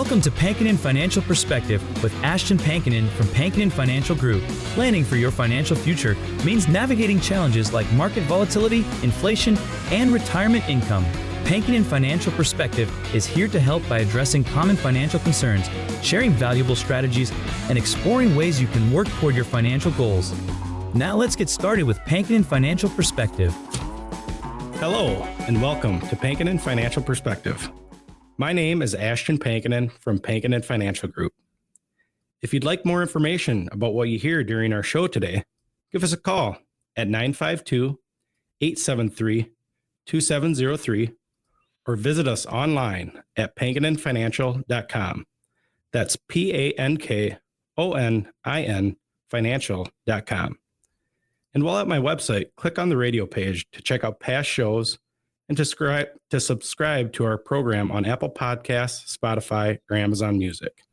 Welcome to Pankinen Financial Perspective with Ashton Pankinen from Pankinen Financial Group. Planning for your financial future means navigating challenges like market volatility, inflation, and retirement income. Pankinen Financial Perspective is here to help by addressing common financial concerns, sharing valuable strategies, and exploring ways you can work toward your financial goals. Now let's get started with Pankinen Financial Perspective. Hello, and welcome to Pankinen Financial Perspective. My name is Ashton Pankinen from Pankinen Financial Group. If you'd like more information about what you hear during our show today, give us a call at 952-873-2703 or visit us online at pankinenfinancial.com. That's PANKONIN financial.com. And while at my website, click on the radio page to check out past shows and to subscribe to our program on Apple Podcasts, Spotify, or Amazon Music.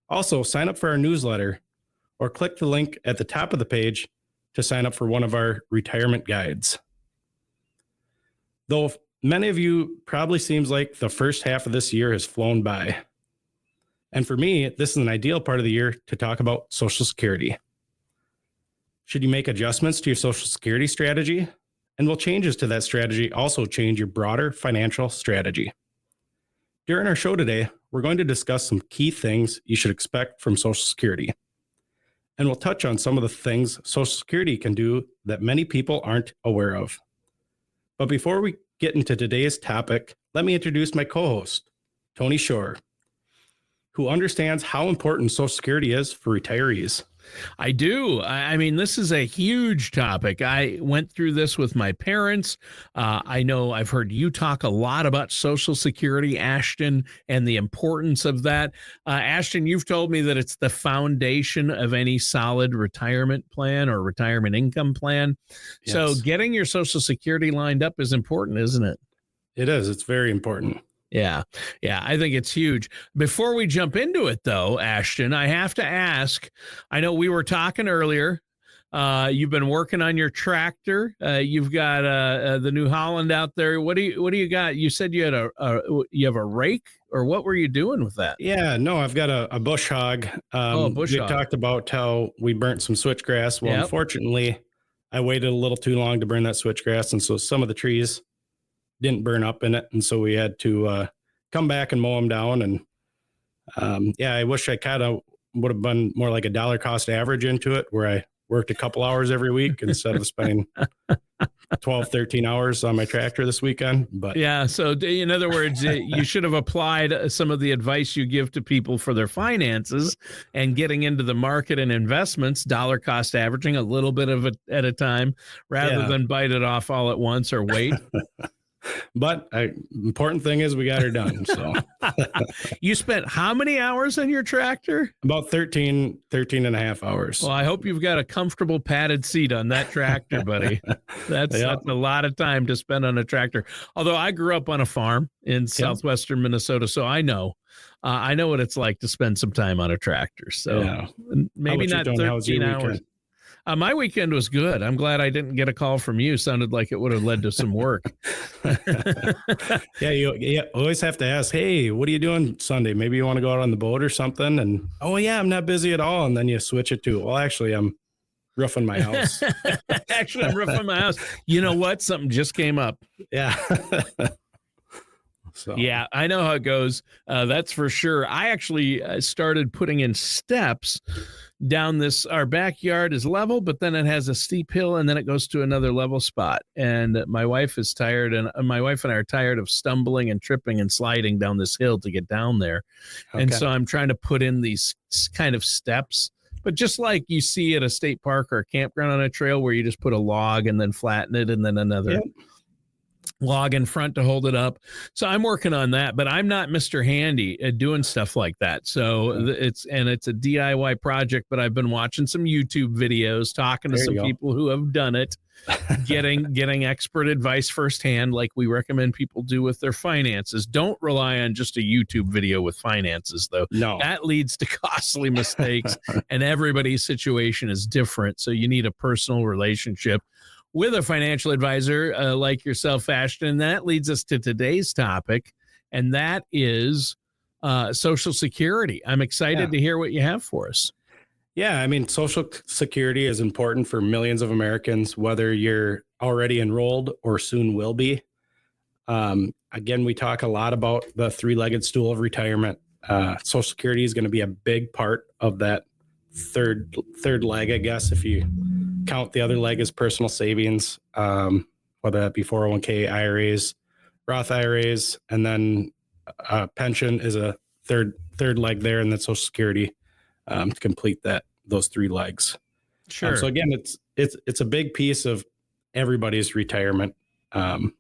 Also, sign up for our newsletter or click the link at the top of the page to sign up for one of our retirement guides. Though many of you probably seems like the first half of this year has flown by. And for me, this is an ideal part of the year to talk about Social Security. Should you make adjustments to your Social Security strategy? And will changes to that strategy also change your broader financial strategy? During our show today, we're going to discuss some key things you should expect from Social Security. And we'll touch on some of the things Social Security can do that many people aren't aware of. But before we get into today's topic, let me introduce my co-host, Tony Shore, who understands how important Social Security is for retirees. I do. I mean, this is a huge topic. I went through this with my parents. I know I've heard you talk a lot about Social Security, Ashton, and the importance of that. Ashton, you've told me that it's the foundation of any solid retirement plan or retirement income plan. Yes. So getting your Social Security lined up is important, isn't it? It is. It's very important. Yeah, I think it's huge. Before we jump into it, though, Ashton, I have to ask, I know we were talking earlier, you've been working on your tractor. You've got the New Holland out there. What do you got? You said you had you have a rake, or what were you doing with that? Yeah, no, I've got a bush hog. We talked about how we burnt some switchgrass. Well, Unfortunately, I waited a little too long to burn that switchgrass, and so some of the trees didn't burn up in it, and so we had to come back and mow them down. And I wish I kind of would have been more like a dollar cost average into it, where I worked a couple hours every week instead of spending 12, 13 hours on my tractor this weekend. But yeah, so in other words, you should have applied some of the advice you give to people for their finances and getting into the market and investments, dollar cost averaging a little bit of it at a time, rather than bite it off all at once or wait. But important thing is we got her done. So you spent how many hours on your tractor? About 13 and a half hours. Well, I hope you've got a comfortable padded seat on that tractor, buddy. That's a lot of time to spend on a tractor. Although I grew up on a farm in southwestern Minnesota, so I know what it's like to spend some time on a tractor. So maybe not 13 hours. My weekend was good. I'm glad I didn't get a call from you. Sounded like it would have led to some work. You always have to ask, hey, what are you doing Sunday? Maybe you want to go out on the boat or something. And, I'm not busy at all. And then you switch it to, well, actually, I'm roofing my house. I'm roofing my house. You know what? Something just came up. Yeah. Yeah, I know how it goes. That's for sure. I actually started putting in steps down our backyard is level, but then it has a steep hill and then it goes to another level spot. And my wife is tired, and my wife and I are tired of stumbling and tripping and sliding down this hill to get down there. Okay. And so I'm trying to put in these kind of steps, but just like you see at a state park or a campground on a trail where you just put a log and then flatten it and then another log in front to hold it up. So I'm working on that, but I'm not Mr. Handy at doing stuff like that. So it's a DIY project, but I've been watching some YouTube videos, talking to some people who have done it, getting expert advice firsthand, like we recommend people do with their finances. Don't rely on just a YouTube video with finances, though. No. That leads to costly mistakes, and everybody's situation is different. So you need a personal relationship with a financial advisor like yourself, Ashton. And that leads us to today's topic, and that is Social Security. I'm excited Yeah. to hear what you have for us. Yeah, I mean, Social Security is important for millions of Americans, whether you're already enrolled or soon will be. Again, we talk a lot about the three-legged stool of retirement. Social Security is going to be a big part of that third leg, I guess, if you count the other leg as personal savings, whether that be 401k, IRAs, Roth IRAs, and then pension is a third leg there, and then Social Security to complete those three legs. Sure. So again, it's a big piece of everybody's retirement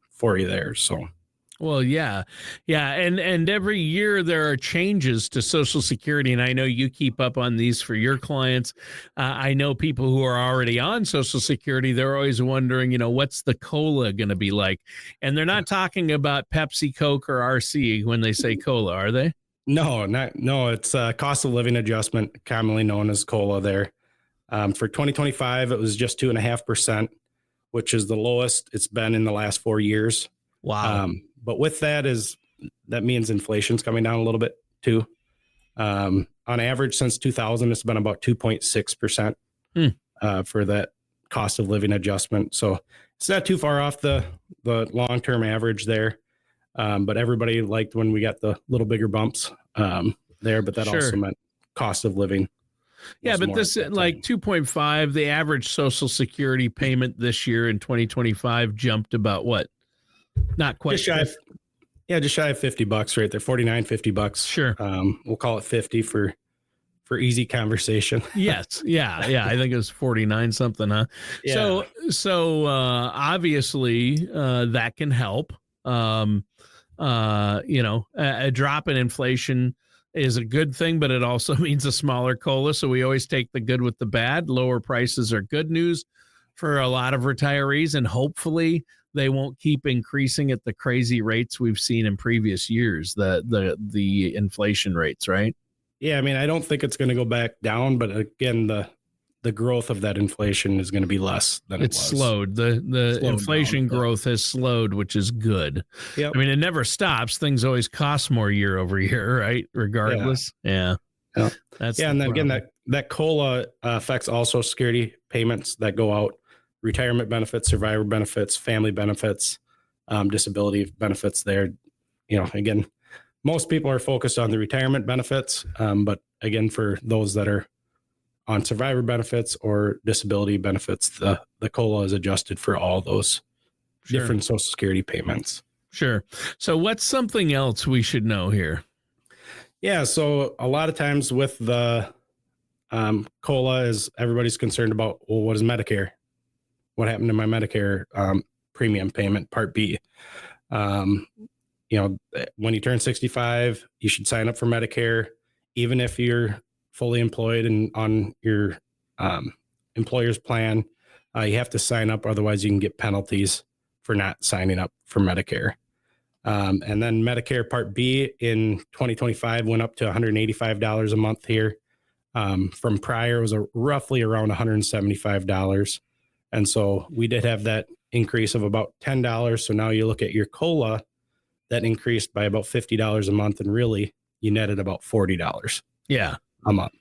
for you there. So. Well, yeah. And every year there are changes to Social Security. And I know you keep up on these for your clients. I know people who are already on Social Security, they're always wondering, what's the COLA going to be like? And they're not talking about Pepsi, Coke, or RC when they say COLA, are they? No, it's a cost of living adjustment, commonly known as COLA there. For 2025, it was just 2.5%, which is the lowest it's been in the last 4 years. Wow. But with that means inflation's coming down a little bit too. On average, since 2000, it's been about 2.6% for that cost of living adjustment. So it's not too far off the long-term average there. But everybody liked when we got the little bigger bumps there, but that also meant cost of living. Yeah, but this like 2.5, the average Social Security payment this year in 2025 jumped about what? Not quite. Just shy of $50 right there, $49-$50. Sure. We'll call it 50 for easy conversation. Yes. Yeah. I think it was 49 something, huh? Yeah. So obviously that can help. A drop in inflation is a good thing, but it also means a smaller COLA. So we always take the good with the bad. Lower prices are good news for a lot of retirees, and hopefully they won't keep increasing at the crazy rates we've seen in previous years, the inflation rates, right? Yeah, I mean, I don't think it's going to go back down, but again, the growth of that inflation is going to be less than it was. It's slowed. The inflation growth has slowed, which is good. Yep. I mean, it never stops. Things always cost more year over year, right? Regardless. Yeah. And then again, that COLA affects all Social Security payments that go out. Retirement benefits, survivor benefits, family benefits, disability benefits there. Again, most people are focused on the retirement benefits. But again, for those that are on survivor benefits or disability benefits, the COLA is adjusted for all those different Social Security payments. Sure. So what's something else we should know here? Yeah. So a lot of times with the COLA is everybody's concerned about, well, what is Medicare? What happened to my Medicare premium payment, Part B? When you turn 65, you should sign up for Medicare, even if you're fully employed and on your employer's plan. You have to sign up, otherwise you can get penalties for not signing up for Medicare. And then Medicare Part B in 2025 went up to $185 a month here. From prior, it was roughly around $175. And so we did have that increase of about $10. So now you look at your COLA, that increased by about $50 a month, and really you netted about $40 a month.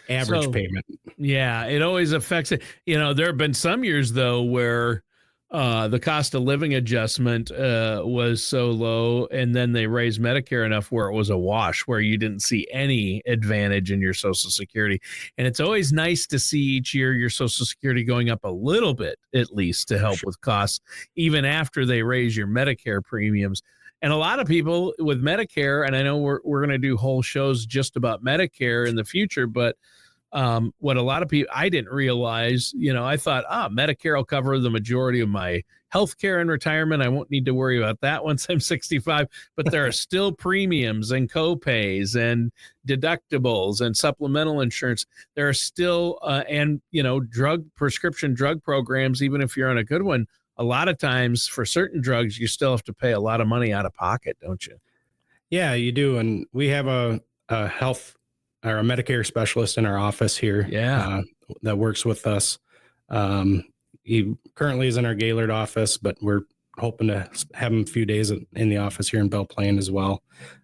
Average payment. Yeah, it always affects it. There have been some years though where the cost of living adjustment was so low, and then they raised Medicare enough where it was a wash, where you didn't see any advantage in your Social Security. And it's always nice to see each year your Social Security going up a little bit, at least, to help with costs, even after they raise your Medicare premiums. And a lot of people with Medicare, and I know we're going to do whole shows just about Medicare in the future, but what a lot of people, I didn't realize, I thought, Medicare will cover the majority of my health care in retirement. I won't need to worry about that once I'm 65, but there are still premiums and co-pays and deductibles and supplemental insurance. There are still, prescription drug programs, even if you're on a good one. A lot of times for certain drugs, you still have to pay a lot of money out of pocket, don't you? Yeah, you do. And we have a health or a Medicare specialist in our office here that works with us. He currently is in our Gaylord office, but we're hoping to have them a few days in the office here in Belle Plaine as well.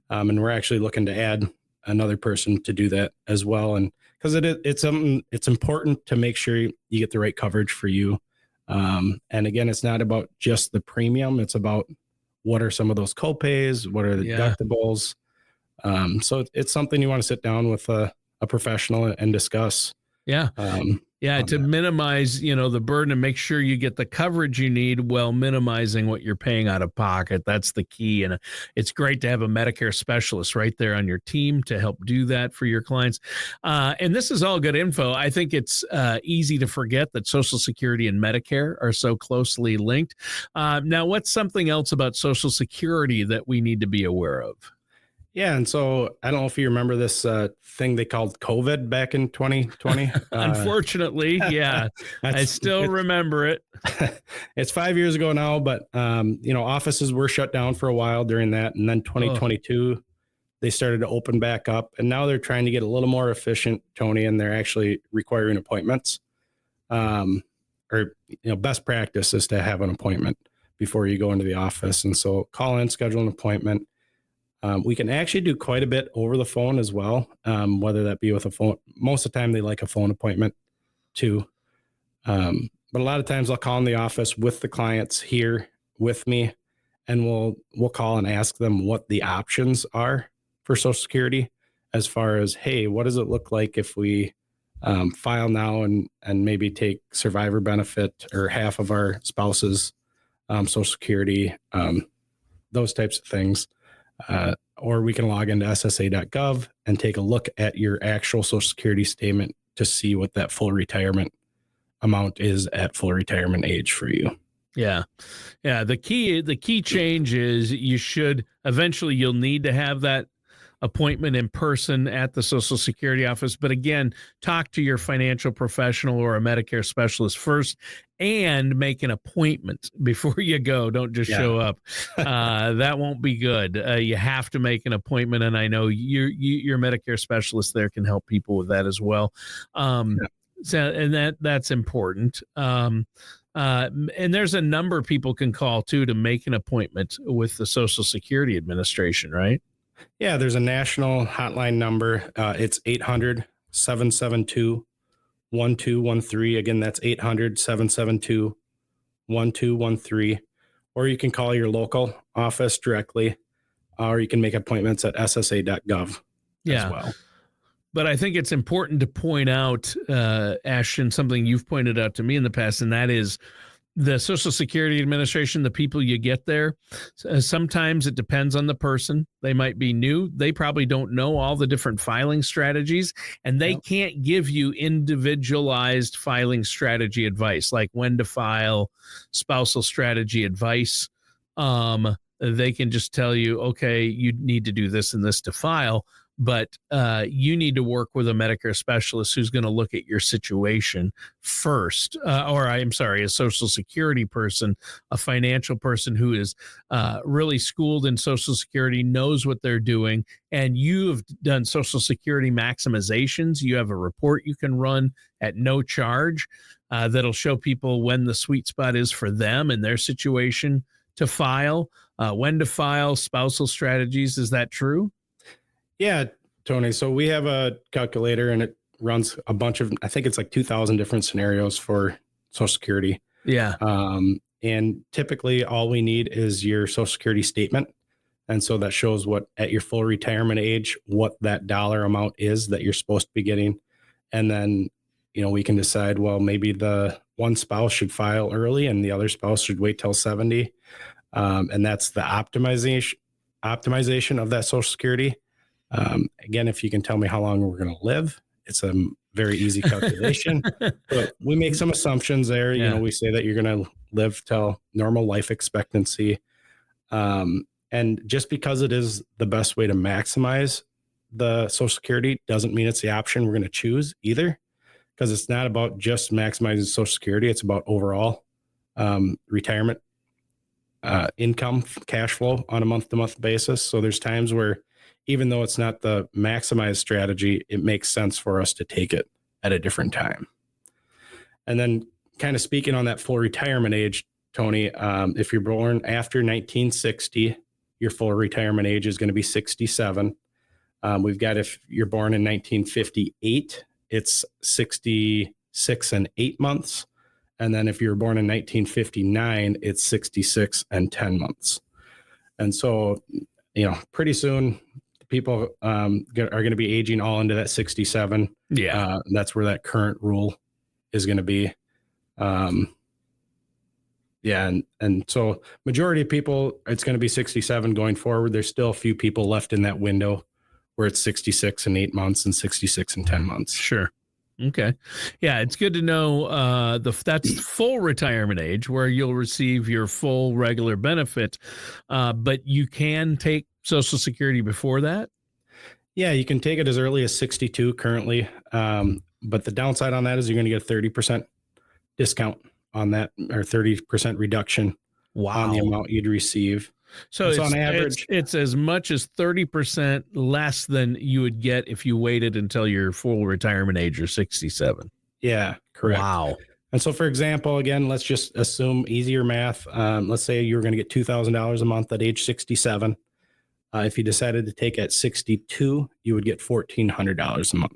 And we're actually looking to add another person to do that as well. And because it's important to make sure you get the right coverage for you. And again, it's not about just the premium. It's about what are some of those copays? What are the deductibles? So it's something you want to sit down with a professional and discuss. Yeah. To minimize, the burden and make sure you get the coverage you need while minimizing what you're paying out of pocket. That's the key. And it's great to have a Medicare specialist right there on your team to help do that for your clients. And this is all good info. I think it's easy to forget that Social Security and Medicare are so closely linked. Now, what's something else about Social Security that we need to be aware of? Yeah. And so I don't know if you remember this thing they called COVID back in 2020. Unfortunately, yeah, I still remember it. It's 5 years ago now, but, offices were shut down for a while during that. And then 2022, they started to open back up. And now they're trying to get a little more efficient, Tony, and they're actually requiring appointments. Best practice is to have an appointment before you go into the office. And so call in, schedule an appointment. We can actually do quite a bit over the phone as well, whether that be with a phone. Most of the time, they like a phone appointment too. But a lot of times I'll call in the office with the clients here with me, and we'll call and ask them what the options are for Social Security as far as, hey, what does it look like if we file now and maybe take survivor benefit or half of our spouse's Social Security, those types of things. Or we can log into SSA.gov and take a look at your actual Social Security statement to see what that full retirement amount is at full retirement age for you. Yeah. The key change is you'll need to have that appointment in person at the Social Security office. But again, talk to your financial professional or a Medicare specialist first and make an appointment before you go. Don't just show up. That won't be good. You have to make an appointment. And I know your Medicare specialist there can help people with that as well. So that's important. And there's a number people can call too to make an appointment with the Social Security Administration, right? Yeah, there's a national hotline number. It's 800-772-1213. Again, that's 800-772-1213. Or you can call your local office directly, or you can make appointments at ssa.gov as well. But I think it's important to point out, Ashton, something you've pointed out to me in the past, and that is the Social Security Administration, the people you get there, sometimes it depends on the person. They might be new. They probably don't know all the different filing strategies, and they can't give you individualized filing strategy advice, like when to file, spousal strategy advice. They can just tell you, okay, you need to do this and this to file. But you need to work with a Medicare specialist who's going to look at your situation first, a Social Security person, a financial person who is really schooled in Social Security, knows what they're doing, and you've done Social Security maximizations. You have a report you can run at no charge that'll show people when the sweet spot is for them and their situation to file, when to file, spousal strategies. Is that true? Yeah, Tony. So we have a calculator and it runs a bunch of, I think it's like 2,000 different scenarios for Social Security. Yeah. And typically all we need is your Social Security statement. And so that shows what at your full retirement age, what that dollar amount is that you're supposed to be getting. And then, we can decide, well, maybe the one spouse should file early and the other spouse should wait till 70. And that's the optimization of that Social Security. Again, if you can tell me how long we're going to live, it's a very easy calculation, but we make some assumptions there. We say that you're going to live till normal life expectancy. And just because it is the best way to maximize the Social Security doesn't mean it's the option we're going to choose either, because it's not about just maximizing Social Security. It's about overall retirement income, cash flow on a month-to-month basis. So there's times where even though it's not the maximized strategy, it makes sense for us to take it at a different time. And then kind of speaking on that full retirement age, Tony, if you're born after 1960, your full retirement age is going to be 67. We've got, if you're born in 1958, it's 66 and 8 months. And then if you were born in 1959, it's 66 and 10 months. And so, pretty soon people are going to be aging all into that 67. Yeah. That's where that current rule is going to be. And so majority of people, it's going to be 67 going forward. There's still a few people left in that window where it's 66 and 8 months and 66 and 10 months. Sure. Okay. Yeah, it's good to know that's full retirement age where you'll receive your full regular benefit, but you can take Social Security before that? Yeah, you can take it as early as 62 currently, but the downside on that is you're going to get a 30% discount on that, or 30% reduction on the amount you'd receive. So it's on average, it's as much as 30% less than you would get if you waited until your full retirement age or 67. Yeah, correct. Wow. And so, for example, again, let's just assume easier math. Let's say you were going to get $2,000 a month at age 67. If you decided to take at 62, you would get $1,400 a month.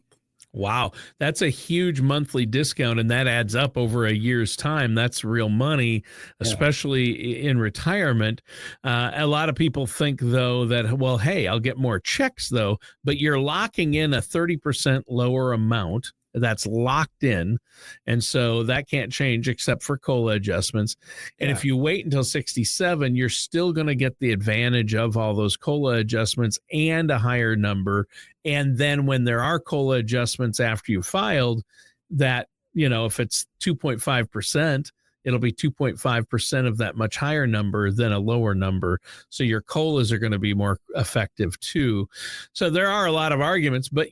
Wow. That's a huge monthly discount, and that adds up over a year's time. That's real money, especially in retirement. A lot of people think, though, that, well, hey, I'll get more checks, though, but you're locking in a 30% lower amount. That's locked in. And so that can't change except for COLA adjustments. And if you wait until 67, you're still going to get the advantage of all those COLA adjustments and a higher number. And then when there are COLA adjustments after you filed, that, if it's 2.5%, it'll be 2.5% of that much higher number than a lower number. So your COLAs are going to be more effective too. So there are a lot of arguments, but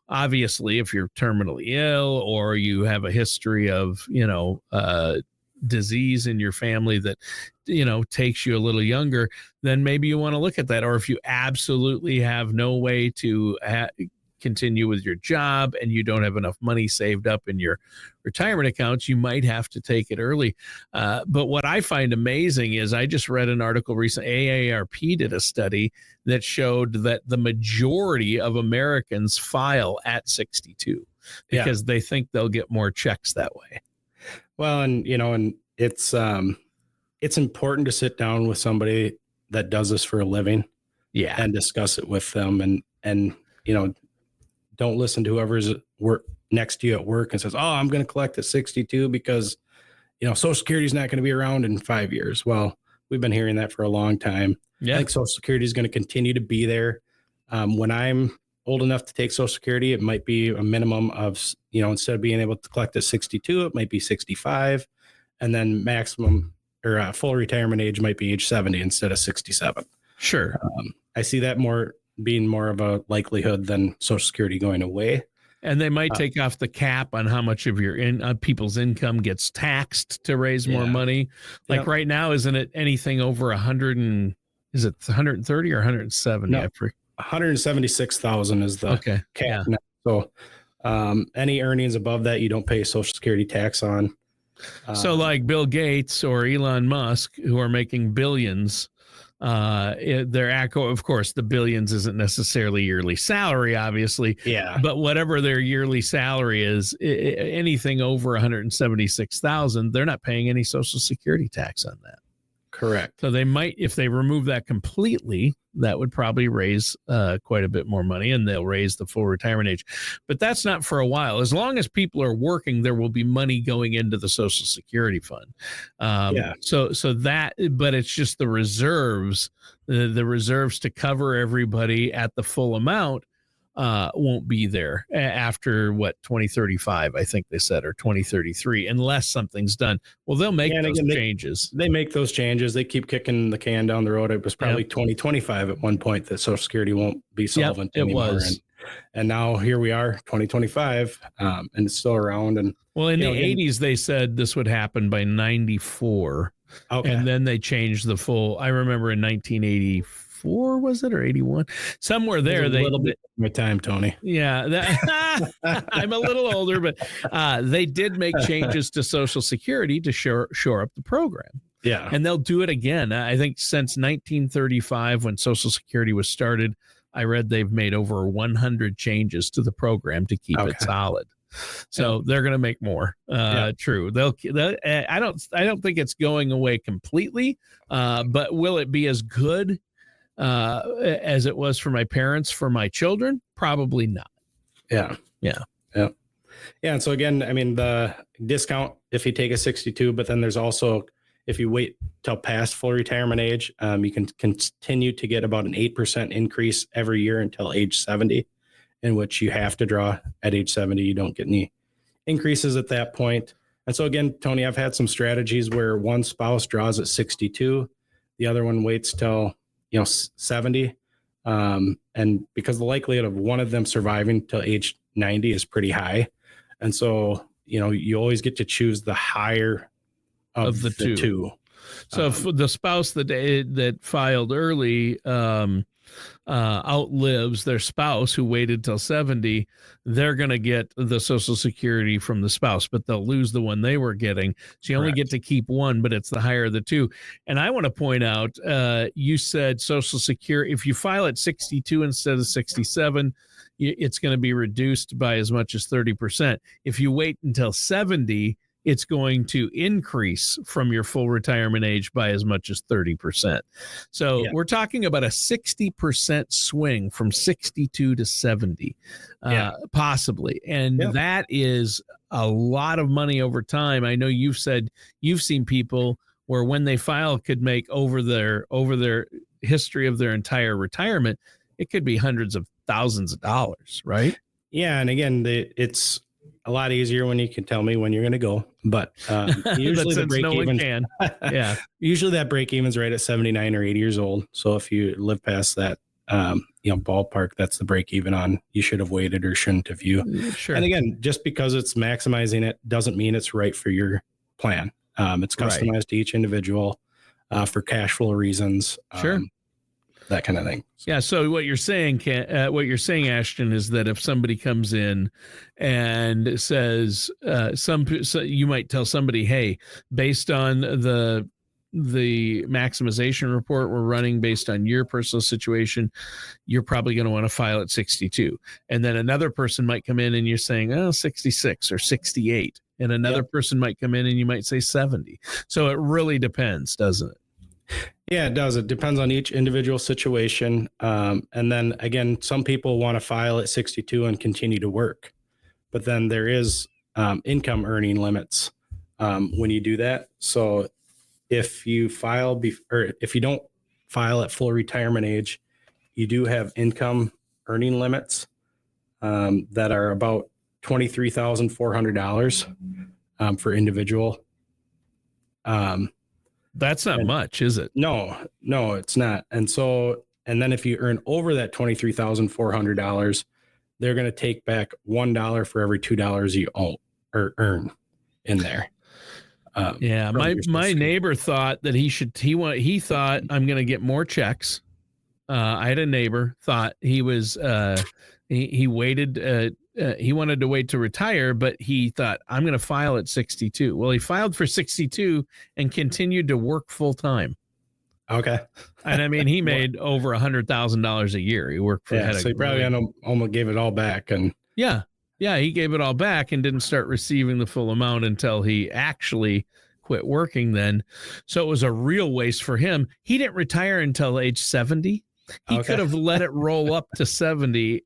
obviously if you're terminally ill or you have a history of, disease in your family that, takes you a little younger, then maybe you want to look at that. Or if you absolutely have no way to continue with your job and you don't have enough money saved up in your retirement accounts, you might have to take it early. But what I find amazing is I just read an article recently, AARP did a study that showed that the majority of Americans file at 62 because they think they'll get more checks that way. Well, and it's important to sit down with somebody that does this for a living, and discuss it with them, and don't listen to whoever's next to you at work and says, "Oh, I'm going to collect at 62 because Social Security is not going to be around in 5 years." Well, we've been hearing that for a long time. I think Social Security is going to continue to be there. When I'm old enough to take Social Security, it might be a minimum of, instead of being able to collect at 62, it might be 65, and then maximum or full retirement age might be age 70 instead of 67. Sure. I see that being more of a likelihood than Social Security going away. And they might take off the cap on how much of your people's income gets taxed to raise more money. Like right now, isn't it anything over 100 is it 130 or 170? No, 176,000 is the cap. Now. So any earnings above that, you don't pay Social Security tax on. So like Bill Gates or Elon Musk, who are making billions, of course, the billions isn't necessarily yearly salary, obviously. Yeah. But whatever their yearly salary is, anything over 176,000, they're not paying any Social Security tax on that. Correct. So they might, if they remove that completely, that would probably raise quite a bit more money, and they'll raise the full retirement age. But that's not for a while. As long as people are working, there will be money going into the Social Security fund. So that, but it's just the reserves, the reserves to cover everybody at the full amount won't be there after 2035, I think they said, or 2033, unless something's done. Well, they'll make those changes. They make those changes. They keep kicking the can down the road. It was probably 2025 at one point that Social Security won't be solvent anymore. It was. And now here we are, 2025, and it's still around. And well, in the 80s, they said this would happen by 94. Okay. And then they changed the full. I remember in 1984, was it, or 81? Somewhere there. A little bit of my time, Tony. Yeah. I'm a little older, but they did make changes to Social Security to shore up the program. Yeah. And they'll do it again. I think since 1935, when Social Security was started, I read they've made over 100 changes to the program to keep it solid. So they're going to make more. True. I don't think it's going away completely, but will it be as good as it was for my parents, for my children? Probably not. Yeah. And so again, I mean, the discount if you take a 62, but then there's also, if you wait till past full retirement age, you can continue to get about an 8% increase every year until age 70, in which you have to draw at age 70. You don't get any increases at that point. And so again, Tony, I've had some strategies where one spouse draws at 62, the other one waits till 70. And because the likelihood of one of them surviving till age 90 is pretty high. And so, you always get to choose the higher of the two. So if the spouse that filed early outlives their spouse who waited till 70, they're going to get the Social Security from the spouse, but they'll lose the one they were getting. So you only get to keep one, but it's the higher of the two. And I want to point out, you said Social Security, if you file at 62 instead of 67, it's going to be reduced by as much as 30%. If you wait until 70, it's going to increase from your full retirement age by as much as 30%. So we're talking about a 60% swing from 62 to 70, possibly. And that is a lot of money over time. I know you've said you've seen people where when they file could make over their history of their entire retirement, it could be hundreds of thousands of dollars, right? Yeah. And again, it's a lot easier when you can tell me when you're going to go, but usually the break even usually that break even's right at 79 or 80 years old. So if you live past that, ballpark, that's the break even on, you should have waited or shouldn't have you. Sure. And again, just because it's maximizing it doesn't mean it's right for your plan. It's customized to each individual for cash flow reasons. That kind of thing. Yeah. So what you're saying, Ashton, is that if somebody comes in and says, you might tell somebody, hey, based on the maximization report we're running based on your personal situation, you're probably going to want to file at 62. And then another person might come in and you're saying, 66 or 68. And another person might come in and you might say 70. So it really depends, doesn't it? Yeah, it does. It depends on each individual situation. And then again, some people want to file at 62 and continue to work, but then there is income earning limits when you do that. So if you if you don't file at full retirement age, you do have income earning limits that are about $23,400 for individual. That's not much, is it? No, it's not. And then if you earn over that $23,400, they're going to take back $1 for every $2 you own or earn in there. My neighbor thought that he thought I'm going to get more checks. I had a neighbor thought he was he waited. He wanted to wait to retire, but he thought, I'm going to file at 62. Well, he filed for 62 and continued to work full time. Okay. And I mean, he made over $100,000 a year. He worked for so he probably almost gave it all back. And he gave it all back and didn't start receiving the full amount until he actually quit working then. So it was a real waste for him. He didn't retire until age 70. He could have let it roll up to 70,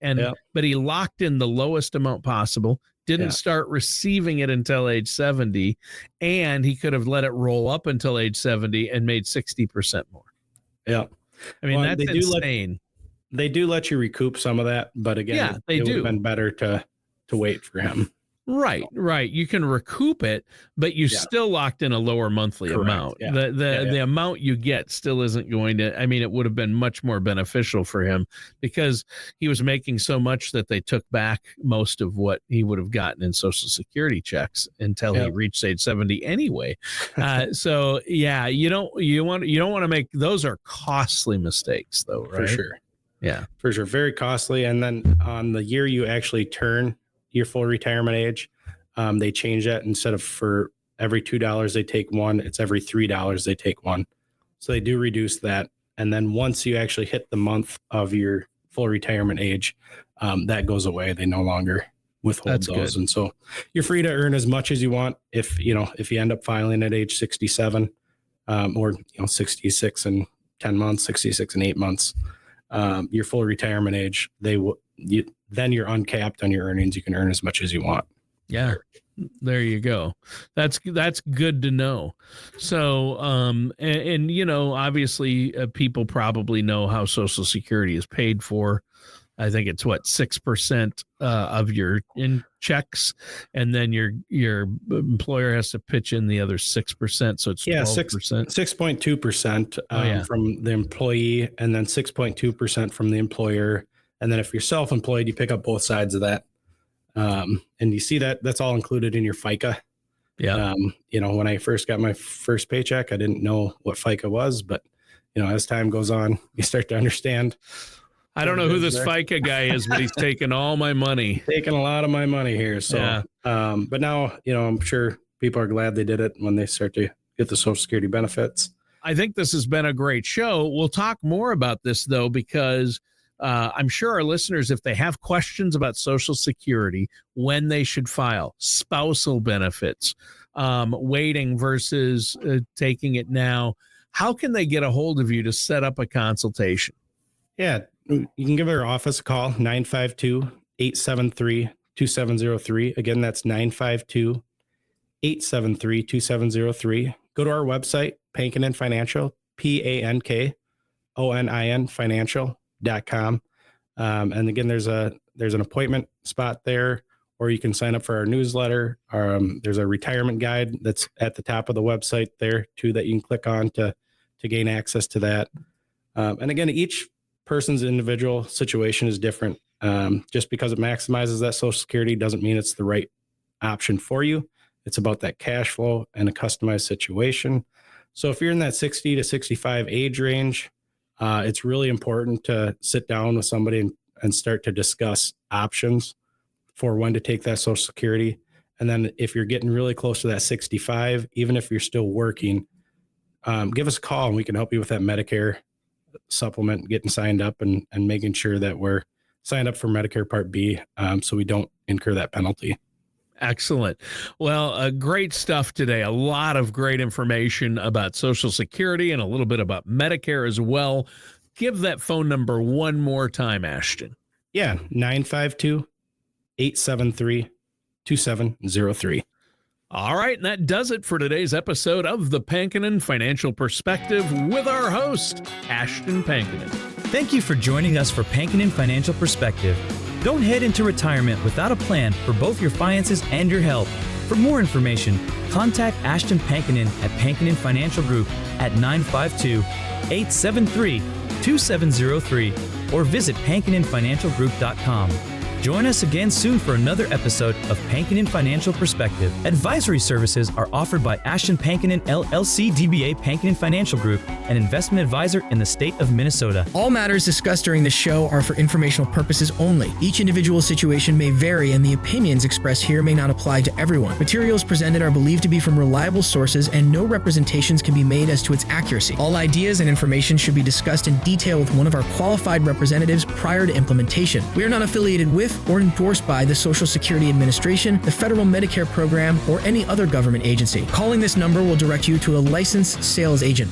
but he locked in the lowest amount possible, didn't start receiving it until age 70, and he could have let it roll up until age 70 and made 60% more. Yeah. I mean, that's insane. They do let you recoup some of that, but again, it would have been better to wait for him. Right. You can recoup it, but you still locked in a lower monthly amount. Yeah. The amount you get still isn't going to, I mean, it would have been much more beneficial for him because he was making so much that they took back most of what he would have gotten in Social Security checks until he reached age 70 anyway. So you don't want to make, those are costly mistakes though, right? For sure. Yeah, for sure. Very costly. And then on the year you actually turn your full retirement age, they change that instead of for every $2 they take one. It's every $3 they take one. So they do reduce that. And then once you actually hit the month of your full retirement age, that goes away. They no longer withhold That's those. good. And so you're free to earn as much as you want. If you end up filing at age 67, or 66 and 10 months, 66 and 8 months, your full retirement age, then you're uncapped on your earnings. You can earn as much as you want. Yeah, there you go. That's good to know. So, and obviously people probably know how Social Security is paid for. I think it's 6% of your in checks, and then your employer has to pitch in the other 6%. So it's 12%. 6.2% from the employee, and then 6.2% from the employer. And then if you're self-employed, you pick up both sides of that. And you see that's all included in your FICA. Yeah. When I first got my first paycheck, I didn't know what FICA was, but as time goes on, you start to understand. I don't know who this FICA guy is, but he's taking all my money. Taking a lot of my money here. So, yeah. But now, I'm sure people are glad they did it when they start to get the Social Security benefits. I think this has been a great show. We'll talk more about this, though, because I'm sure our listeners, if they have questions about Social Security, when they should file, spousal benefits, waiting versus taking it now, how can they get a hold of you to set up a consultation? Yeah, you can give our office a call, 952-873-2703. Again, that's 952-873-2703. Go to our website, Pankonin Financial, PANKONIN Financial.com. And again, there's an appointment spot there, or you can sign up for our newsletter. There's a retirement guide that's at the top of the website there too, that you can click on to gain access to that. And again, each person's individual situation is different. Just because it maximizes that Social Security doesn't mean it's the right option for you. It's about that cash flow and a customized situation. So if you're in that 60 to 65 age range, it's really important to sit down with somebody and start to discuss options for when to take that Social Security. And then if you're getting really close to that 65, even if you're still working, give us a call and we can help you with that Medicare supplement, getting signed up and making sure that we're signed up for Medicare Part B, so we don't incur that penalty. Excellent. Well, great stuff today. A lot of great information about Social Security and a little bit about Medicare as well. Give that phone number one more time, Ashton. Yeah, 952-873-2703. All right, and that does it for today's episode of the Pankonin Financial Perspective with our host, Ashton Pankonin. Thank you for joining us for Pankonin Financial Perspective. Don't head into retirement without a plan for both your finances and your health. For more information, contact Ashton Pankonin at Pankonin Financial Group at 952-873-2703 or visit PankoninFinancialGroup.com. Join us again soon for another episode of Pankonin Financial Perspective. Advisory services are offered by Ashton Pankonin LLC DBA Pankonin Financial Group, an investment advisor in the state of Minnesota. All matters discussed during the show are for informational purposes only. Each individual situation may vary, and the opinions expressed here may not apply to everyone. Materials presented are believed to be from reliable sources, and no representations can be made as to its accuracy. All ideas and information should be discussed in detail with one of our qualified representatives prior to implementation. We are not affiliated with or endorsed by the Social Security Administration, the Federal Medicare Program, or any other government agency. Calling this number will direct you to a licensed sales agent.